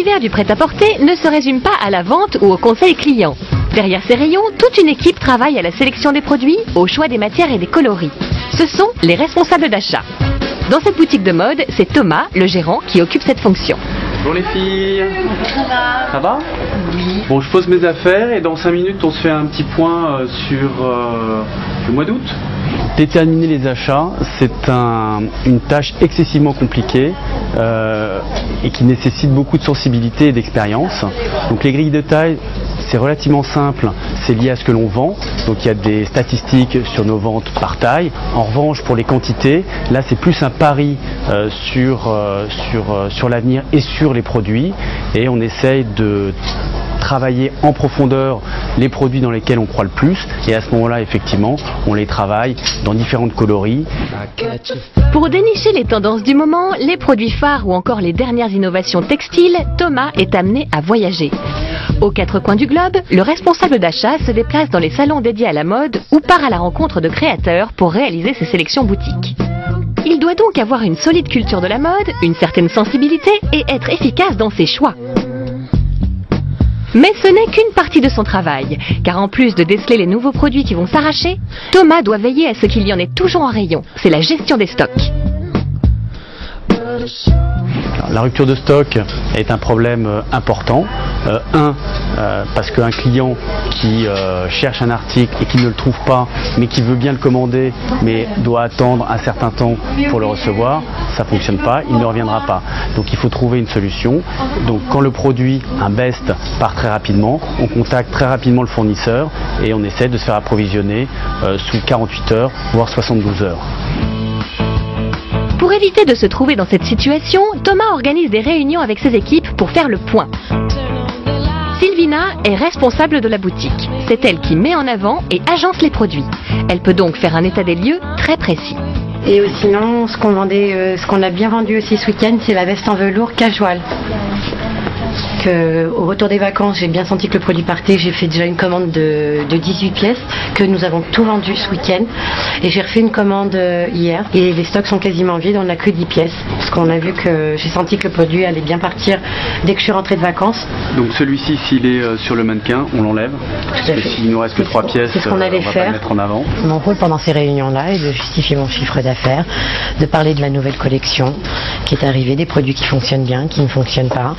L'univers du prêt-à-porter ne se résume pas à la vente ou au conseil client. Derrière ces rayons, toute une équipe travaille à la sélection des produits, au choix des matières et des coloris. Ce sont les responsables d'achat. Dans cette boutique de mode, c'est Thomas, le gérant, qui occupe cette fonction. Bonjour les filles. Ça va? Oui. Bon, je pose mes affaires et dans 5 minutes, on se fait un petit point sur le mois d'août. Déterminer les achats, c'est une tâche excessivement compliquée et qui nécessite beaucoup de sensibilité et d'expérience. Donc les grilles de taille, c'est relativement simple, c'est lié à ce que l'on vend, donc il y a des statistiques sur nos ventes par taille. En revanche, pour les quantités, là c'est plus un pari sur l'avenir et sur les produits, et on essaye de travailler en profondeur les produits dans lesquels on croit le plus, et à ce moment-là, effectivement, on les travaille dans différentes coloris. Pour dénicher les tendances du moment, les produits phares ou encore les dernières innovations textiles, Thomas est amené à voyager. Aux 4 coins du globe, le responsable d'achat se déplace dans les salons dédiés à la mode ou part à la rencontre de créateurs pour réaliser ses sélections boutiques. Il doit donc avoir une solide culture de la mode, une certaine sensibilité et être efficace dans ses choix. Mais ce n'est qu'une partie de son travail, car en plus de déceler les nouveaux produits qui vont s'arracher, Thomas doit veiller à ce qu'il y en ait toujours en rayon. C'est la gestion des stocks. La rupture de stock est un problème important. Parce qu'un client qui cherche un article et qui ne le trouve pas, mais qui veut bien le commander, mais doit attendre un certain temps pour le recevoir, ça ne fonctionne pas, il ne reviendra pas. Donc il faut trouver une solution. Donc quand le produit, un best, part très rapidement, on contacte très rapidement le fournisseur et on essaie de se faire approvisionner sous 48 heures, voire 72 heures. Pour éviter de se trouver dans cette situation, Thomas organise des réunions avec ses équipes pour faire le point. Sylvina est responsable de la boutique. C'est elle qui met en avant et agence les produits. Elle peut donc faire un état des lieux très précis. Et sinon, ce qu'on a bien vendu aussi ce week-end, c'est la veste en velours casual. Au retour des vacances, j'ai bien senti que le produit partait. J'ai fait déjà une commande de 18 pièces que nous avons tout vendu ce week-end. Et j'ai refait une commande hier. Et les stocks sont quasiment vides, on n'a que 10 pièces. Parce qu'on a vu que j'ai senti que le produit allait bien partir dès que je suis rentrée de vacances. Donc celui-ci, s'il est sur le mannequin, on l'enlève. Parce que s'il nous reste que 3 pièces, c'est ce qu'on allait on va faire. pas le mettre en avant. Mon rôle pendant ces réunions-là est de justifier mon chiffre d'affaires, de parler de la nouvelle collection qui est arrivée, des produits qui fonctionnent bien, qui ne fonctionnent pas,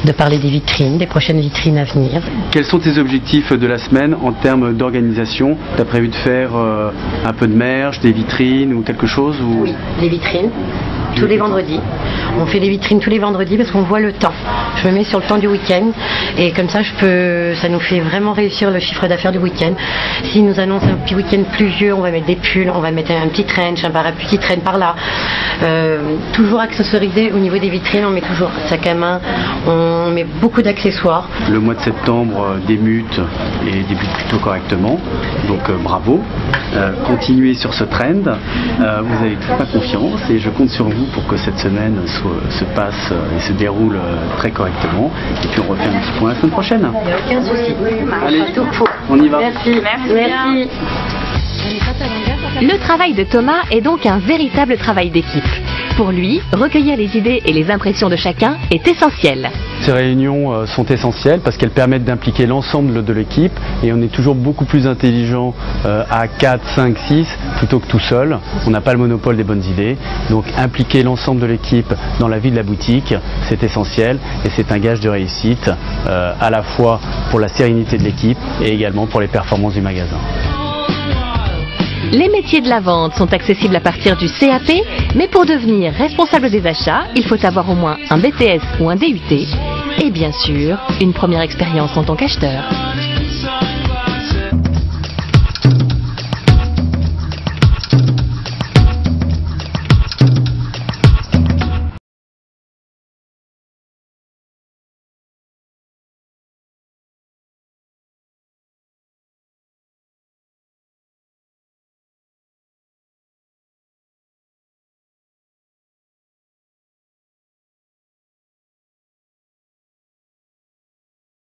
de parler des vitrines, des prochaines vitrines à venir. Quels sont tes objectifs de la semaine en termes d'organisation? Tu as prévu de faire un peu de merch, des vitrines ou quelque chose ou... Oui, les vitrines. Tous les vendredis. On fait des vitrines tous les vendredis parce qu'on voit le temps. Je me mets sur le temps du week-end et comme ça ça nous fait vraiment réussir le chiffre d'affaires du week-end. S'ils nous annoncent un petit week-end pluvieux, on va mettre des pulls, on va mettre un petit trench, un parapluie qui traîne par là. Toujours accessorisé au niveau des vitrines, on met toujours un sac à main, on met beaucoup d'accessoires. Le mois de septembre débute et débute plutôt correctement, donc bravo. Continuez sur ce trend, vous avez toute ma confiance et je compte sur vous pour que cette semaine se passe et se déroule très correctement. Et puis on refait un petit point la semaine prochaine. Il n'y a aucun souci. Allez, on y va. Merci. Merci. Le travail de Thomas est donc un véritable travail d'équipe. Pour lui, recueillir les idées et les impressions de chacun est essentiel. Ces réunions sont essentielles parce qu'elles permettent d'impliquer l'ensemble de l'équipe et on est toujours beaucoup plus intelligent à 4, 5, 6 plutôt que tout seul. On n'a pas le monopole des bonnes idées. Donc impliquer l'ensemble de l'équipe dans la vie de la boutique, c'est essentiel et c'est un gage de réussite à la fois pour la sérénité de l'équipe et également pour les performances du magasin. Les métiers de la vente sont accessibles à partir du CAP, mais pour devenir responsable des achats, il faut avoir au moins un BTS ou un DUT et bien sûr, une première expérience en tant qu'acheteur.